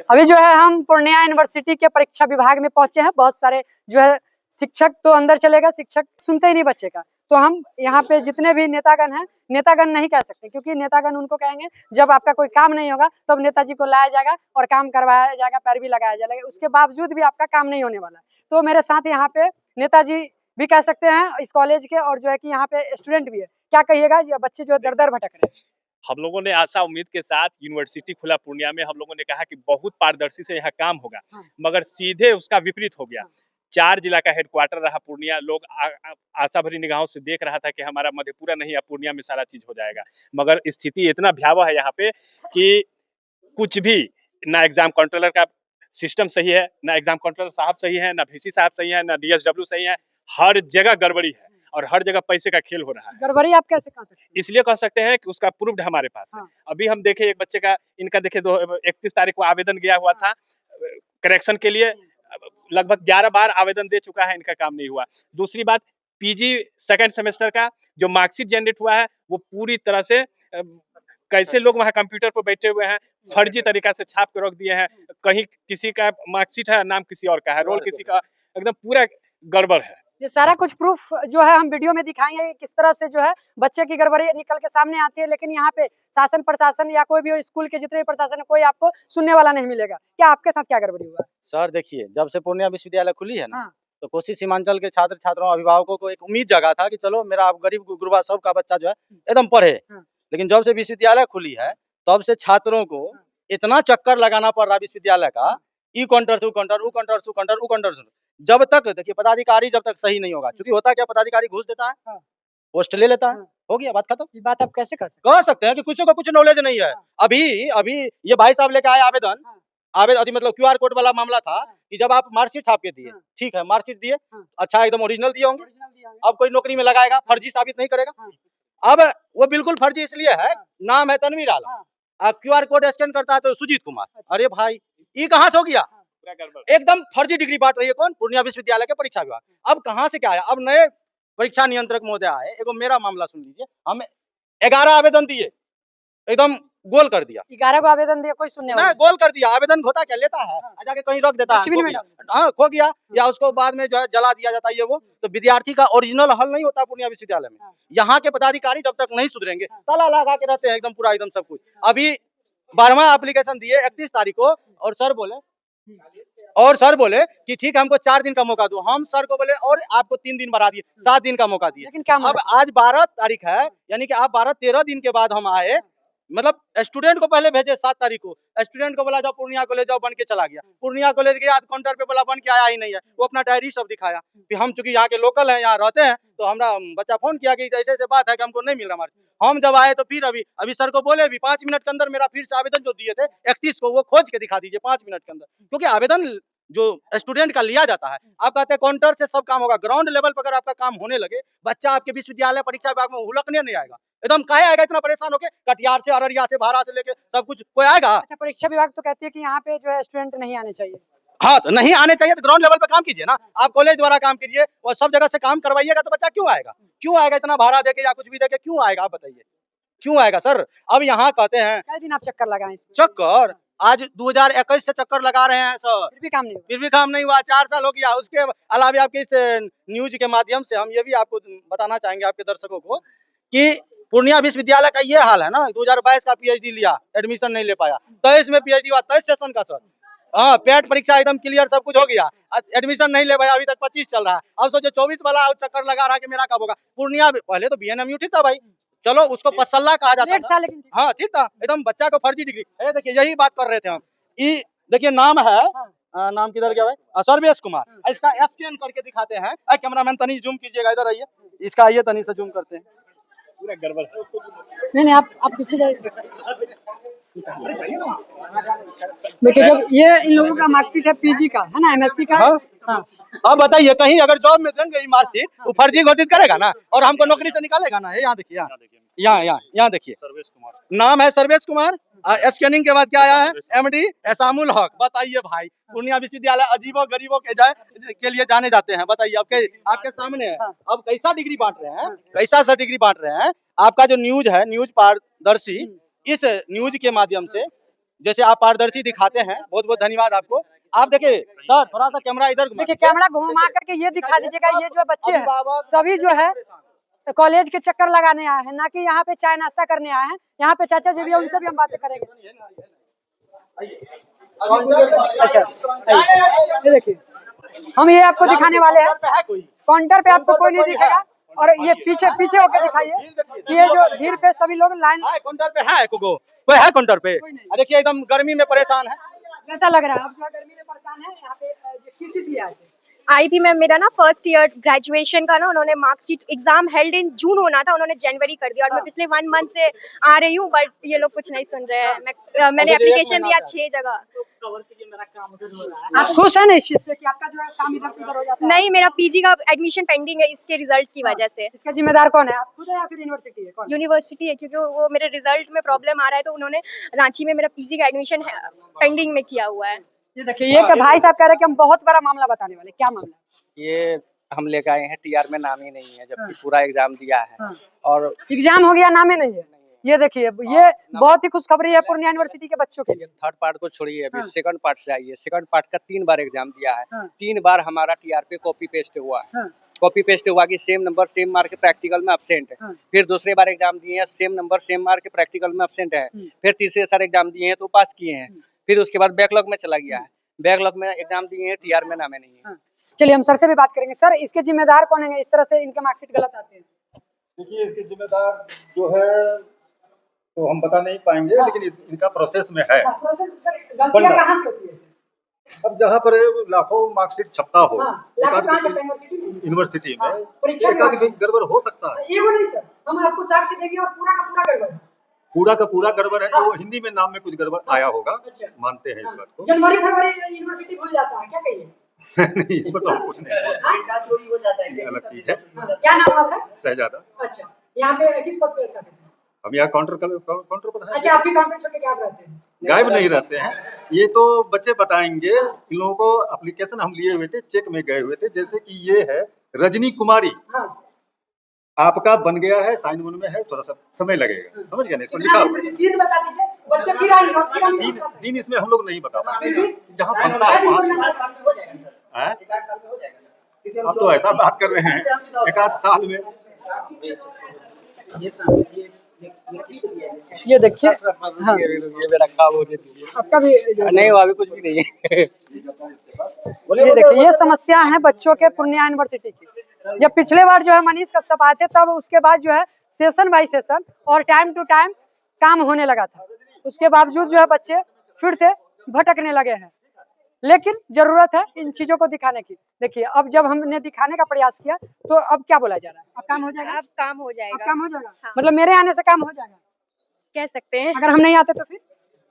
अभी जो है हम पूर्णिया यूनिवर्सिटी के परीक्षा विभाग में पहुंचे हैं। बहुत सारे जो है शिक्षक तो अंदर चलेगा, शिक्षक सुनते ही नहीं बच्चे का। तो हम यहाँ पे जितने भी नेतागण हैं, नेतागण नहीं कह सकते क्योंकि नेतागण उनको कहेंगे जब आपका कोई काम नहीं होगा तब तो नेताजी को लाया जाएगा और काम करवाया जाएगा, पैरवी लगाया जाएगा, उसके बावजूद भी आपका काम नहीं होने वाला। तो मेरे साथ यहाँ पे नेताजी भी कह सकते हैं इस कॉलेज के, और जो है कि यहाँ पे स्टूडेंट भी है। क्या कहिएगा, ये बच्चे जो दर दर भटक रहे हैं? हम लोगों ने आशा उम्मीद के साथ यूनिवर्सिटी खुला पूर्णिया में, हम लोगों ने कहा कि बहुत पारदर्शी से यहाँ काम होगा, मगर सीधे उसका विपरीत हो गया। 4 जिला का हेडक्वार्टर रहा पूर्णिया। लोग आशा भरी निगाहों से देख रहा था कि हमारा मधेपुरा नहीं, अब पूर्णिया में सारा चीज हो जाएगा। मगर स्थिति इतना भयावह है यहाँ पे कि कुछ भी, ना एग्जाम कंट्रोलर का सिस्टम सही है, ना एग्जाम कंट्रोलर साहब सही है, ना वीसी साहब सही है, ना डीएसडब्ल्यू सही है। हर जगह गड़बड़ी है और हर जगह पैसे का खेल हो रहा है। गड़बड़ी आप कैसे कह सकते हैं? इसलिए कह सकते हैं कि उसका प्रूफ्ड हमारे पास है। अभी हम देखे एक बच्चे का, इनका देखे 31 तारीख को आवेदन गया हुआ था करेक्शन के लिए, लगभग 11 बार आवेदन दे चुका है, इनका काम नहीं हुआ। दूसरी बात, पीजी सेकंड सेमेस्टर का जो मार्कशीट जनरेट हुआ है वो पूरी तरह से कैसे लोग वहाँ कंप्यूटर पर बैठे हुए हैं, फर्जी तरीका से छाप के रख दिए हैं। कहीं किसी का मार्कशीट है, नाम किसी और का है, रोल किसी का, एकदम पूरा गड़बड़ है। ये सारा कुछ प्रूफ जो है हम वीडियो में दिखाएंगे किस तरह से जो है बच्चे की गड़बड़ी निकल के सामने आती है। लेकिन यहाँ पे शासन प्रशासन या कोई भी स्कूल के जितने भी प्रशासन है, कोई आपको सुनने वाला नहीं मिलेगा। क्या आपके साथ क्या गड़बड़ी हुआ? सर देखिए, जब से पूर्णिया विश्वविद्यालय खुली है ना, तो कोसी सीमांचल के छात्र छात्राओं अभिभावकों को एक उम्मीद जगा था कि चलो मेरा गरीब गुरबा सबका बच्चा जो है एकदम पढ़े। लेकिन जब से विश्वविद्यालय खुली है तब से छात्रों को इतना चक्कर लगाना पड़ रहा विश्वविद्यालय का, ई काउंटर से ऊ काउंटर जब तक देखिए पदाधिकारी जब तक सही नहीं होगा, क्योंकि होता क्या, पदाधिकारी घूस देता है, पोस्ट ले लेता है, हो गया बात खत्म। ये बात आप कैसे कह सकते हैं कि किसी को कुछ नॉलेज नहीं है। अभी ये भाई साहब लेके आए आवेदन, मतलब क्यूआर कोड वाला मामला था कि जब आप मार्कशीट छाप के दिए, ठीक है मार्कशीट दिए, अच्छा एकदम ओरिजिनल दिए होंगे, अब कोई नौकरी में लगाएगा, फर्जी साबित नहीं करेगा। अब वो बिल्कुल फर्जी इसलिए है, नाम है तनवीर आलम, क्यूआर कोड स्कैन करता है तो सुजीत कुमार। अरे भाई ये कहाँ से हो गया? एकदम फर्जी डिग्री बांट रही है कौन? पूर्णिया विश्वविद्यालय के परीक्षा विभाग। अब कहाँ से क्या आया? अब नए परीक्षा नियंत्रक महोदय आए, एगो मेरा मामला सुन लीजिए, हम 11 आवेदन दिए, एकदम गोल कर दिया। 11 को आवेदन दिया, कोई सुनने वाला नहीं, गोल कर दिया। आवेदन होता क्या, लेता है जाके कहीं रख देता है, हाँ खो गया, या उसको बाद में जो है जला दिया जाता है। ये वो तो विद्यार्थी का ओरिजिनल हल नहीं होता पूर्णिया विश्वविद्यालय में। यहाँ के पदाधिकारी जब तक नहीं सुधरेंगे, ताला लगा के रहते हैं एकदम पूरा एकदम सब कुछ। अभी 12वां एप्लीकेशन दिए 31 तारीख को, और सर बोले कि ठीक है हमको 4 दिन का मौका दो। हम सर को बोले और आपको 3 दिन बढ़ा दिए, 7 दिन का मौका दिए। लेकिन क्या अब आज 12 तारीख है, यानी कि आप 12-13 दिन के बाद हम आए। मतलब स्टूडेंट को पहले भेजे 7 तारीख को, स्टूडेंट को बोला जाओ पूर्णिया कॉलेज जाओ, बन के चला गया। पूर्णिया कॉलेज गया, काउंटर पे बोला बन के आया ही नहीं है। वो अपना डायरी सब दिखाया कि हम चूंकि यहाँ के लोकल हैं, यहाँ रहते हैं, तो हमारा बच्चा फोन किया कि ऐसे ऐसे बात है कि हमको नहीं मिल रहा हमारे। हम जब आए तो फिर अभी सर को बोले भी 5 मिनट के अंदर मेरा फिर से आवेदन जो दिए थे 31 को, वो खोज के दिखा दीजिए 5 मिनट के अंदर। क्योंकि आवेदन जो स्टूडेंट का लिया जाता है, आप कहते हैं काउंटर से सब काम होगा, ग्राउंड लेवल पर अगर आपका काम होने लगे, बच्चा आपके विश्वविद्यालय परीक्षा विभाग में हुलकने नहीं आएगा। एकदम काहे आएगा इतना परेशान होके? कटिहार से, अररिया से, भारा से लेके सब कुछ कोई आएगा? अच्छा, परीक्षा विभाग तो कहती है कि यहाँ पे जो है स्टूडेंट नहीं आने चाहिए। हाँ, तो नहीं आने चाहिए तो ग्राउंड लेवल पे काम कीजिए ना, आप कॉलेज द्वारा काम कीजिए और सब जगह से काम करवाइएगा, तो बच्चा क्यों आएगा? क्यों आएगा इतना भाड़ा देके या कुछ भी देके क्यों आएगा? आप बताइए क्यों आएगा सर? अब यहाँ कहते हैं कई दिन आप चक्कर लगाए इसमें? चक्कर आज 2021 से चक्कर लगा रहे हैं सर, फिर भी काम नहीं हुआ। फिर भी काम नहीं हुआ। 4 साल हो गया। उसके अलावा आपके इस न्यूज के माध्यम से हम ये भी आपको बताना चाहेंगे आपके दर्शकों को कि पूर्णिया विश्वविद्यालय का ये हाल है ना, 2022 का पीएचडी लिया, एडमिशन नहीं ले पाया, 23 में पीएचडी हुआ, 23 सेशन का सर। हाँ, पेट परीक्षा एकदम क्लियर, सब कुछ हो गया, एडमिशन नहीं ले पाया, अभी तक 25 चल रहा है। अब सोचो 24 वाला चक्कर लगा रहा है कि मेरा कब होगा। पूर्णिया पहले तो बीएनएमयू ठीक था भाई, चलो उसको पसल्ला कहा जाता था, लेकिन हाँ ठीक था, एकदम बच्चा को फर्जी डिग्री। देखिए यही बात कर रहे थे हम। ये देखिए नाम है, नाम किधर गया भाई? सर्वेश कुमार। इसका स्कैन करके दिखाते हैं। कैमरामैन तनी जूम कीजिएगा, इधर आइए, इसका आइए तनी से जूम करते हैं। पूरा गड़बड़। नहीं, आप पीछे जाइए। देखिए जब ये इन लोगों का मार्कशीट है पीजी का, है ना, एमएससी का। हाँ। अब बताइए कहीं अगर जॉब में देंगे ये मार्कशीट, वो फर्जी घोषित करेगा ना और हमको नौकरी से निकालेगा ना। यहाँ देखिए, यहाँ देखिए, सर्वेश कुमार नाम है, सर्वेश कुमार। स्कैनिंग के बाद क्या आया है? एमडी एसामुल हक। बताइए भाई, पूर्णिया विश्वविद्यालय अजीबों गरीबों के लिए जाने जाते हैं। बताइए आपके सामने है। अब कैसा डिग्री बांट रहे हैं, कैसा सा डिग्री बांट रहे हैं। आपका जो न्यूज है, न्यूज पारदर्शी, इस न्यूज के माध्यम से जैसे आप पारदर्शी दिखाते हैं, बहुत बहुत धन्यवाद आपको। आप देखिए सर, थोड़ा सा कैमरा इधर घुमा देखिए कैमरा घुमा करके ये दिखा दीजिएगा, ये जो बच्चे हैं सभी जो है कॉलेज के चक्कर लगाने आए हैं, ना कि यहाँ पे चाय नाश्ता करने आए हैं। यहाँ पे चाचा जी भी है, उनसे भी हम बातें करेंगे। अच्छा ये देखिए, हम ये आपको दिखाने वाले हैं, काउंटर पे आपको कोई नहीं दिखेगा, और ये पीछे पीछे होकर दिखाइए कि ये जो भीड़ पे सभी लोग लाइन काउंटर पे है, कोई है काउंटर पे? देखिए एकदम गर्मी में परेशान है। कैसा लग रहा है? आप जो गर्मी में परेशान है यहाँ पे, किस लिए आए थे? आई थी मैम, मेरा ना फर्स्ट ईयर ग्रेजुएशन का ना उन्होंने मार्कशीट एग्जाम हेल्ड इन जून होना था, उन्होंने जनवरी कर दिया, और मैं पिछले 1 मंथ से आ रही हूँ, बट ये लोग कुछ नहीं सुन रहे हैं। मैंने एप्लीकेशन दिया 6 जगह। आप खुश है ना इस चीज से कि आपका जो है काम इधर से उधर हो जाता है? नहीं, मेरा पीजी का एडमिशन पेंडिंग है इसके रिजल्ट की वजह से। इसका जिम्मेदार कौन है? आप खुद है या फिर यूनिवर्सिटी है? कौन? यूनिवर्सिटी है, क्योंकि वो मेरे रिजल्ट में प्रॉब्लम आ रहा है, तो उन्होंने रांची में मेरा पीजी का एडमिशन पेंडिंग में किया हुआ है। ये देखिए, ये भाई साहब कह रहे हैं कि हम बहुत बड़ा मामला बताने वाले। क्या मामला? ये हम लेकर आए हैं, टीआर में नाम ही नहीं है, जबकि पूरा एग्जाम दिया है और एग्जाम हो गया, नाम ही नहीं है। ये देखिए, ये बहुत ही खुशखबरी है पूर्णिया यूनिवर्सिटी के बच्चों के लिए। थर्ड पार्ट को छोड़िए, अभी हाँ। सेकंड पार्ट से आइए। सेकंड पार्ट का 3 बार एग्जाम दिया है, हाँ। 3 बार हमारा टीआर पे कॉपी पेस्ट हुआ है। हाँ। कॉपी पेस्ट हुआ कि सेम नंबर सेम मार्क के प्रैक्टिकल में एब्सेंट है। हाँ। फिर दूसरे बार एग्जाम दिए हैं, सेम नंबर सेम मार्क के प्रैक्टिकल में एब्सेंट है। फिर तीसरे साल एग्जाम दिए हैं तो पास किए हैं। फिर उसके बाद बैकलॉग में चला गया है, बैकलॉग में एग्जाम दिए हैं, टीआर में नामे नहीं है। चलिए हम सर से भी बात करेंगे। सर, इसके जिम्मेदार कौन है इस तरह से इनके मार्कशीट गलत आते हैं? देखिए इसके जिम्मेदार जो है तो हम बता नहीं पाएंगे, लेकिन इनका प्रोसेस में है। प्रोसेस सर, गलतियां कहां से होती है सर? अब जहाँ पर लाखों मार्कशीट छपता हो यूनिवर्सिटी में, परीक्षा एकाध भी गड़बड़ हो सकता है। एगो नहीं सर, हम आपको साक्ष्य देंगे और पूरा का पूरा गड़बड़ है। पूरा का पूरा गड़बड़ है, वो हिंदी में नाम में कुछ गड़बड़ आया होगा। अच्छा। मानते हैं इस बात को। जनवरी फरवरी यूनिवर्सिटी भूल जाता है, क्या कहिए? नहीं, इस पर तो हम कुछ नहीं बोलते, ये अलग चीज है। क्या नाम हुआ सर? शहजादा। अच्छा, यहाँ पे किस पद पे स्थापित है? हम यहाँ काउंटर पर हैं। अच्छा, आप भी काउंटर छोड़ के गायब रहते हैं? गायब नहीं रहते हैं, ये तो बच्चे बताएंगे। इन लोगों को एप्लीकेशन हम लिए हुए थे, चेक में गए हुए थे। जैसे कि ये है रजनी कुमारी, हाँ। आपका बन गया है, साइन वन में है, थोड़ा सा समय लगेगा। समझ गए ना, इस पर लिखा हुआ दिन बता दीजिए, बच्चे फिर आएंगे और फिर हम दिन इसमें हम लोग नहीं बता पाएंगे, जहाँ बनता क्या है दिन वहाँ बोलना से। हैं? आप तो ऐसा बात कर रहे हैं, 1 आध साल में। ये देखिए, हाँ। ये मेरा काम हो जाती है। आपका भी नहीं, वो अभी कुछ भी नहीं है। ये देखिए, ये समस्या है बच्चों के पूर्णिया यूनिवर्सिटी की। जब पिछले बार जो है मनीष कश्यप आए थे, तब उसके बाद जो है सेशन बाई सेशन और टाइम टू टाइम काम होने लगा था। उसके बावजूद जो है बच्चे फिर से भटकने लगे हैं, लेकिन जरूरत है इन चीजों को दिखाने की। देखिए, अब जब हमने दिखाने का प्रयास किया तो अब क्या बोला जा रहा है? अब काम हो जाएगा? अब काम हो जाएगा। अब काम हो जाएगा? हाँ। मतलब मेरे आने से काम हो जाएगा, कह सकते हैं। अगर हम नहीं आते तो फिर?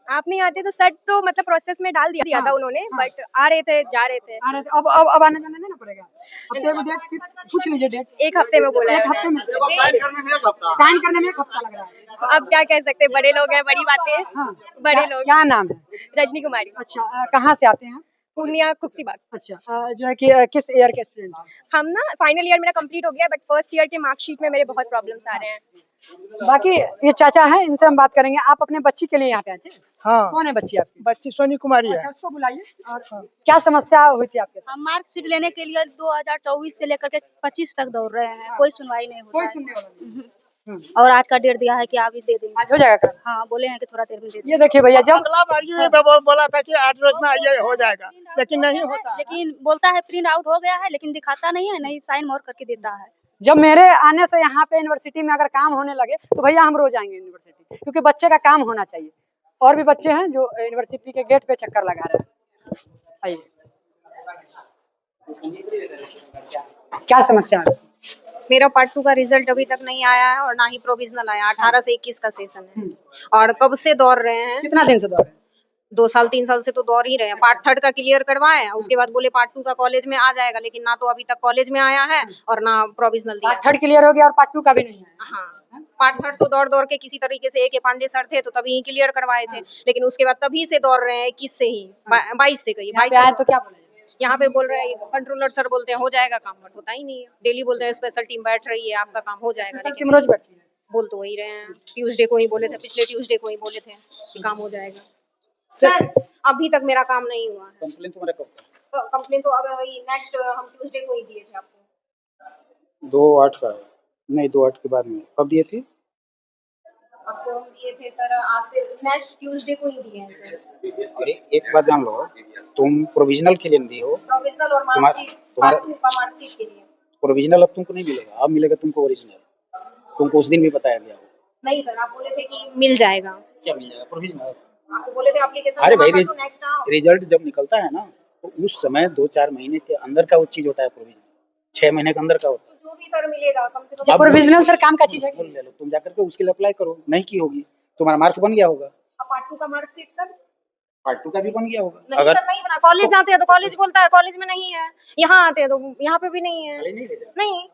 आप नहीं आते तो सर तो मतलब प्रोसेस में डाल दिया था उन्होंने, बट आ रहे थे जा रहे थे। अब आने जाने नहीं ना पड़ेगा। अब तो डेट फिक्स पूछ लीजिए, डेट 1 हफ्ते में बोला है। 1 हफ्ते में साइन करने में 1 हफ्ता। साइन करने में 1 हफ्ता लग रहा है। अब क्या कह सकते हैं, बड़े लोग हैं, बड़ी बातें। हाँ। बड़े लोग। क्या नाम है? रजनी कुमारी, अच्छा, कहाँ से आते हैं? पूर्णिया कुक्सीबाग। अच्छा, जो है कि किस ईयर के स्टूडेंट? हम ना फाइनल ईयर मेरा कंप्लीट हो गया, बट फर्स्ट ईयर के मार्कशीट में मेरे बहुत प्रॉब्लम्स आ रहे हैं। बाकी ये चाचा हैं, इनसे हम बात करेंगे। आप अपने बच्ची के लिए यहाँ पे आए थे? हाँ, कौन है बच्ची आपकी? बच्ची सोनी कुमारी है। अच्छा, उसको बुलाइए। और क्या समस्या हुई थी आपके साथ? हम मार्कशीट लेने के लिए 2024 से लेकर के 25 तक दौड़ रहे हैं, कोई सुनवाई नहीं कोई होता सुनने वाला नहीं। है। और आज का डेट दिया है कि आप ही दे देंगे। आज हो जाएगा कल? हाँ, बोले हैं कि थोड़ा देर में दे देंगे। ये देखिए भैया, जब अगला बार ये बोला था कि 8 रोज में आइए हो जाएगा, लेकिन नहीं होता। लेकिन बोलता है प्रिंट आउट हो गया है, लेकिन दिखाता नहीं है, नहीं साइन मोर करके देता है। जब मेरे आने से यहाँ पे यूनिवर्सिटी में अगर काम होने लगे तो भैया हम रोज आएंगे यूनिवर्सिटी, क्योंकि बच्चे का काम होना चाहिए। और भी बच्चे हैं जो यूनिवर्सिटी के गेट पे चक्कर लगा रहे हैं। आइए, क्या समस्या है? मेरा पार्ट 2 का रिजल्ट अभी तक नहीं आया है और ना ही प्रोविजनल आया। 18 से 21 का सेशन है और कब से दौड़ रहे हैं, कितना दिन से दौड़ रहे हैं? 2 साल 3 साल से तो दौड़ ही रहे हैं। पार्ट 3 का क्लियर करवाए, उसके बाद बोले पार्ट 2 का कॉलेज में आ जाएगा, लेकिन ना तो अभी तक कॉलेज में आया है और ना प्रोविजनल दिया। पार्ट 3 क्लियर हो गया और पार्ट 2 का भी नहीं है। हाँ, पार्ट 3 तो दौड़ दौड़ के किसी तरीके से AK पांडे सर थे तो तभी ही क्लियर करवाए थे, लेकिन उसके बाद तभी से दौड़ रहे हैं 21 से ही 22 से कहिए 22 आए तो क्या बोले? यहाँ पे बोल रहे हैं कंट्रोलर सर बोलते हैं हो जाएगा काम, बट होता ही नहीं है। डेली बोलते हैं स्पेशल टीम बैठ रही है, आपका काम हो जाएगा, स्पेशल लेकिन टीम रोज बैठती है। बोल तो वही रहे हैं। ट्यूसडे को ही बोले थे, पिछले ट्यूसडे को ही बोले थे कि काम हो जाएगा। सर अभी तक मेरा काम नहीं हुआ है। कंप्लेन तुम्हारा कब का? कंप्लेन तो अगर वही नेक्स्ट हम ट्यूसडे को ही दिए थे आपको। 2/8 का है। नहीं 2/8 के बाद में कब दिए थे? आपको हम दिए थे सर आज से नेक्स्ट ट्यूसडे को ही दिए हैं सर। अरे एक बात जान लो, तुम प्रोविजनल के लिए नहीं हो, प्रोविजनल और तुम्हारा मार्कशीट तुम्हारा पार्ट 2 का मार्कशीट के लिए। प्रोविजनल अब तुमको नहीं मिलेगा, अब मिलेगा तुमको ओरिजिनल। तुमको उस दिन भी बताया गया हो। नहीं सर आप बोले थे कि मिल जाएगा। क्या मिल जाएगा? प्रोविजनल। आपको बोले थे एप्लीकेशन अरे जमा भाई कर दो नेक्स्ट आओ। रिजल्ट जब निकलता है ना, तो उस समय 2-4 महीने के अंदर का वो चीज होता है प्रोविजनल। 6 महीने के अंदर का होता है। तो जो भी सर मिलेगा कम से कम। जब प्रोविजनल सर काम का चीज है। ले लो, तुम जाकर के उसके लिए अप्लाई करो, नहीं की होगी, तुम्हारा मार्क्स बन गया होगा। अब पार्ट 2 का मार्कशीट सर पार्ट 2 का भी बन गया होगा। नहीं अगर सर नहीं बना। कॉलेज जाते हैं तो कॉलेज बोलता है कॉलेज में नहीं है, यहाँ आते हैं तो यहाँ पे भी नहीं है। नहीं भेजा, नहीं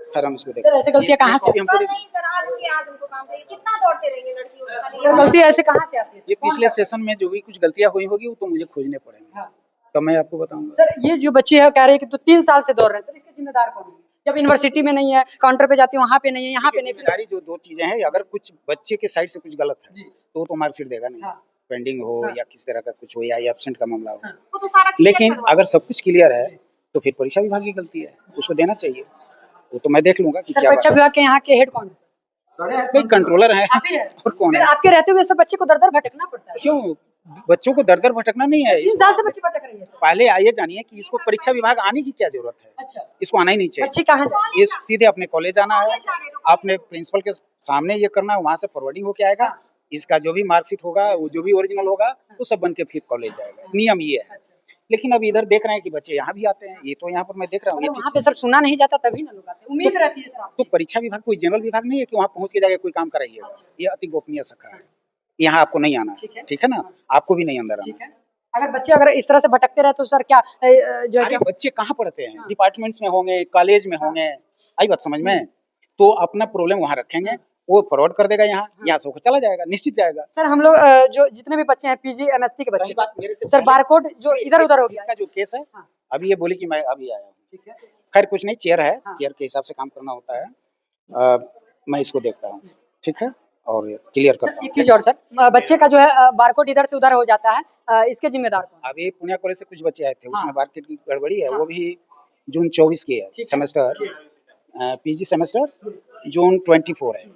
खैर हम उसको सर ऐसे गलतियां कहाँ से? हमको नहीं सर आज हमको काम चाहिए। कितना दौड़ते रहेंगे लड़कियों का? सर गलती ऐसे कहाँ से आती है? ये पिछले सेशन में जो भी कुछ गलतियां हुई होगी वो तो मुझे खोजने पड़ेंगे। हाँ। तो मैं आपको बताऊंगा। सर ये जो बच्चे है कह रहे हैं कि तो 3 साल से दौड़ रहे हैं सर, इसके जिम्मेदार कौन है? जब यूनिवर्सिटी में नहीं है, काउंटर पे जाती है वहाँ पे नहीं है, यहाँ पे नहीं। जिम्मेदारी जो 2 चीजें हैं, अगर कुछ बच्चे के साइड से कुछ गलत है तो मार्कशीट देगा नहीं। हाँ। पेंडिंग हो या किस तरह का कुछ हो या एब्सेंट का मामला हो। वो तो सारा clear लेकिन करवा अगर सब कुछ क्लियर है तो फिर परीक्षा विभाग की गलती है, उसको देना चाहिए। वो तो मैं देख लूंगा कि सर क्या परीक्षा विभाग के यहाँ के हेड कौन है? भाई कंट्रोलर है आप ही है। और कौन फिर है? आपके रहते हुए सब बच्चे को दर-दर भटकना पड़ता है। क्यों बच्चों को दर-दर भटकना नहीं है। 3 साल से बच्चे भटक रही है सर। पहले ये जानिए कि इसको परीक्षा विभाग आने की क्या जरूरत है। अच्छा इसको आना ही नहीं चाहिए। बच्चे कहाँ जाए? ये सीधे अपने कॉलेज आना है, अपने प्रिंसिपल के सामने ये करना है, वहाँ से फॉरवर्डिंग होके आएगा। इसका जो भी मार्कशीट होगा, वो जो भी ओरिजिनल होगा, वो सब बन के फिर कॉलेज जाएगा। नियम ये है। लेकिन अब इधर देख रहे हैं कि बच्चे यहाँ भी आते हैं, ये तो यहाँ पर मैं देख रहा हूँ। वहाँ पे सर सुना नहीं जाता तभी ना लोग आते हैं। उम्मीद रहती है सर आपसे। तो परीक्षा विभाग कोई जनरल विभाग नहीं है कि वहाँ पहुँच के जाके कोई काम कराइएगा। ये अति गोपनीय शाखा है, यहाँ आपको नहीं आना है, ठीक है ना? आपको भी नहीं अंदर आना है। अगर बच्चे अगर इस तरह से भटकते रहे तो सर क्या जो है अरे बच्चे कहाँ पढ़ते हैं? डिपार्टमेंट्स में होंगे, कॉलेज में होंगे, आई बात समझ में? तो अपना प्रॉब्लम वहाँ रखेंगे, वो फॉरवर्ड कर देगा यहाँ से होकर चला जाएगा, निश्चित जाएगा। सर हम लोग जो जितने भी बच्चे हैं पीजी एमएससी के बच्चे मेरे से सर बारकोड जो इधर उधर हो गया इसका जो केस है, अभी ये बोली कि मैं अभी आया हूँ। खैर कुछ नहीं, चेयर है, चेयर के हिसाब से काम करना होता है। मैं इसको देखता हूँ, ठीक है, और क्लियर करता हूँ। एक चीज और सर, बच्चे का जो है बारकोड इधर से उधर हो जाता है, इसके जिम्मेदार कौन? अभी पुणे कॉलेज से कुछ बच्चे आए थे, उसमें बारकोड की गड़बड़ी है, वो भी जून 24 की है सेमेस्टर, पीजी सेमेस्टर जून 24 है।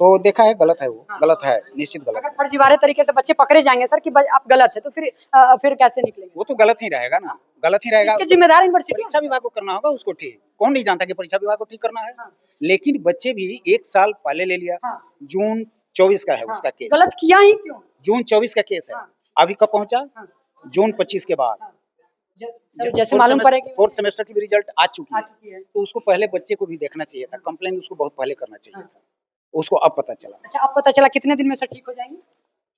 तो देखा है गलत है, वो गलत है, निश्चित गलत अगर है। फर्जीवाड़े तरीके से बच्चे पकड़े जाएंगे सर कि आप गलत है तो फिर कैसे निकलेंगे? वो तो गलत ही रहेगा ना, गलत ही रहेगा। इसके जिम्मेदार यूनिवर्सिटी परीक्षा विभाग को करना होगा उसको ठीक। कौन नहीं जानता कि परीक्षा विभाग को ठीक करना है? लेकिन बच्चे भी 1 साल पहले ले लिया, जून 24 का है उसका केस। गलत किया ही क्यों? जून 24 का केस है, अभी कब पहुंचा? जून 25 के बाद। जैसे मालूम पड़ेगा 4th सेमेस्टर की भी रिजल्ट आ चुकी है, तो उसको पहले बच्चे को भी देखना चाहिए था। कंप्लेन उसको बहुत पहले करना चाहिए था, उसको अब पता चला। अच्छा अब पता चला, कितने दिन में सर ठीक हो जाएंगे?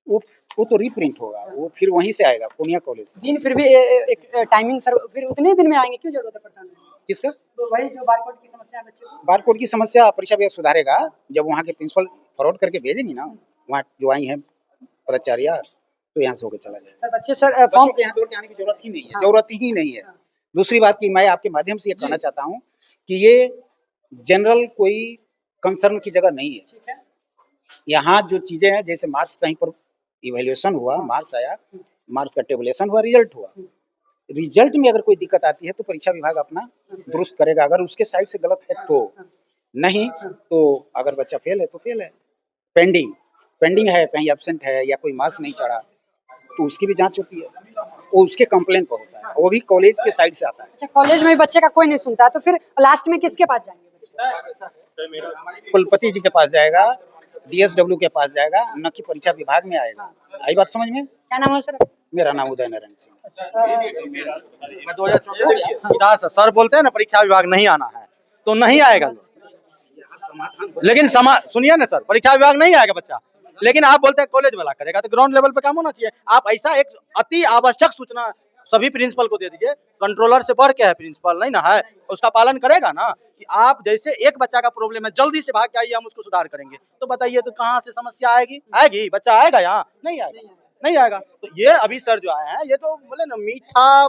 वो तो रीप्रिंट होगा, वो फिर वहीं से आएगा पूर्णिया कॉलेज से। दिन फिर भी एक टाइमिंग सर, फिर उतने दिन में आएंगे, क्यों जरूरत है परेशान होने की? किसका? तो वही जो बारकोड की समस्या है बच्चों को। बारकोड की समस्या परीक्षा विभाग सुधारेगा जब वहाँ के प्रिंसिपल फॉरवर्ड करके भेजेंगी ना, वहाँ जो आई है प्राचार्य, तो यहाँ से होकर चला जाएगा। सर बच्चे सर फॉर्म यहाँ दौड़ के आने की जरूरत ही नहीं है, जरूरत ही नहीं है। दूसरी बात की मैं आपके माध्यम से ये कहना चाहता हूँ कि ये जनरल कोई कंसर्न की जगह नहीं है। यहाँ जो चीजें हैं, जैसे मार्क्स कहीं पर इवैल्यूएशन हुआ, मार्क्स आया, मार्क्स का टेबुलेशन हुआ, रिजल्ट हुआ, रिजल्ट में अगर कोई दिक्कत आती है तो परीक्षा विभाग अपना दुरुस्त करेगा, अगर उसके साइड से गलत है तो। नहीं तो अगर बच्चा फेल है तो फेल है, पेंडिंग है, कहीं एब्सेंट है या कोई मार्क्स नहीं चढ़ा तो उसकी भी जांच होती है, वो उसके कंप्लेन पर होता है, वो भी कॉलेज के साइड से आता है। अच्छा कॉलेज में बच्चे का कोई नहीं सुनता है तो फिर लास्ट में किसके पास जाएंगे बच्चे? कुलपति जी के पास जाएगा, DSW के पास जाएगा, न कि परीक्षा विभाग में आएगा। आई बात समझ में? क्या नाम है सर? मेरा नाम उदय नारायण सिंह। सर बोलते हैं ना परीक्षा विभाग नहीं आना है तो नहीं आएगा, लेकिन सुनिए ना सर, परीक्षा विभाग नहीं आएगा बच्चा, लेकिन आप बोलते हैं कॉलेज वाला करेगा, तो ग्राउंड लेवल पे काम होना चाहिए। आप ऐसा एक अति आवश्यक सूचना सभी प्रिंसिपल को दे दीजिए, कंट्रोलर से बढ़ के है प्रिंसिपल, नहीं ना है, उसका पालन करेगा ना, कि आप जैसे एक बच्चा का प्रॉब्लम है जल्दी से भाग के आइए, हम उसको सुधार करेंगे, तो बताइए तो कहाँ से समस्या आएगी? बच्चा आएगा यहाँ? नहीं आएगा। तो ये अभी सर जो आए हैं, ये तो बोले ना मीठा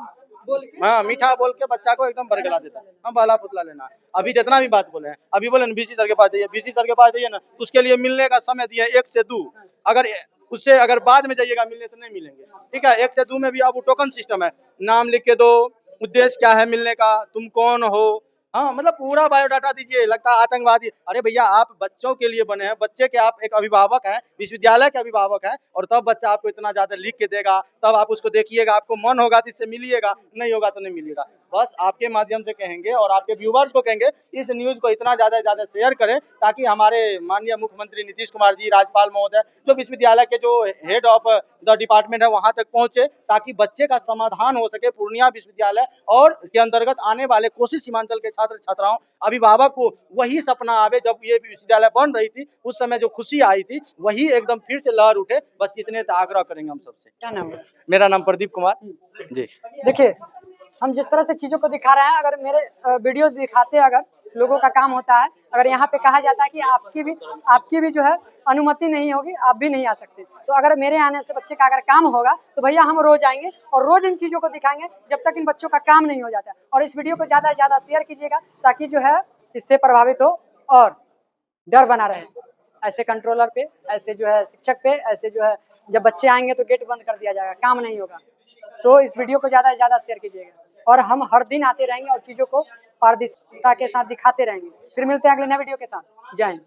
बोल के बच्चा को एकदम बरगला देता है, हम बाला पुतला लेना। अभी जितना भी बात बोले हैं, अभी बोले BC सर के पास जाइए, BC सर के पास जाइए ना, तो उसके लिए मिलने का समय दिए 1 से 2, अगर उससे अगर बाद में जाइएगा मिलने तो नहीं मिलेंगे। ठीक है, 1 से 2 में भी अब टोकन सिस्टम है, नाम लिख के दो, उद्देश्य क्या है मिलने का, तुम कौन हो, हाँ मतलब पूरा बायोडाटा दीजिए, लगता है आतंकवादी। अरे भैया आप बच्चों के लिए बने हैं, बच्चे के आप एक अभिभावक हैं, विश्वविद्यालय के अभिभावक हैं, और तब बच्चा आपको इतना ज्यादा लिख के देगा, तब आप उसको देखिएगा, आपको मन होगा तो इससे मिलिएगा, नहीं होगा तो नहीं मिलिएगा। बस आपके माध्यम से कहेंगे और आपके व्यूवर्स को कहेंगे इस न्यूज को इतना ज्यादा शेयर करें ताकि हमारे माननीय मुख्यमंत्री नीतीश कुमार जी, राज्यपाल महोदय, जो विश्वविद्यालय के जो हेड ऑफ द डिपार्टमेंट है वहां तक पहुंचे, ताकि बच्चे का समाधान हो सके। पूर्णिया विश्वविद्यालय और के अंतर्गत आने वाले कोसी सीमांचल के छात्र छात्राओं, अभिभावक को वही सपना आवे जब ये विश्वविद्यालय बन रही थी, उस समय जो खुशी आई थी वही एकदम फिर से लहर उठे। बस इतने आग्रह करेंगे हम सबसे। क्या नाम है? मेरा नाम प्रदीप कुमार जी। देखिए, हम जिस तरह से चीजों को दिखा रहे हैं, अगर मेरे वीडियो दिखाते अगर लोगों का काम होता है, अगर यहाँ पे कहा जाता है कि आपकी भी जो है अनुमति नहीं होगी, आप भी नहीं आ सकते, तो अगर मेरे आने से बच्चे का अगर काम होगा तो भैया हम रोज आएंगे और रोज इन चीजों को दिखाएंगे जब तक इन बच्चों का काम नहीं हो जाता। और इस वीडियो को ज्यादा से ज्यादा शेयर कीजिएगा ताकि जो है इससे प्रभावित हो और डर बना रहे ऐसे कंट्रोलर पे, ऐसे जो है शिक्षक पे, ऐसे जो है जब बच्चे आएंगे तो गेट बंद कर दिया जाएगा, काम नहीं होगा। तो इस वीडियो को ज्यादा से ज्यादा शेयर कीजिएगा और हम हर दिन आते रहेंगे और चीजों को पारदर्शिता के साथ दिखाते रहेंगे। फिर मिलते हैं अगले नए वीडियो के साथ। जय हिंद।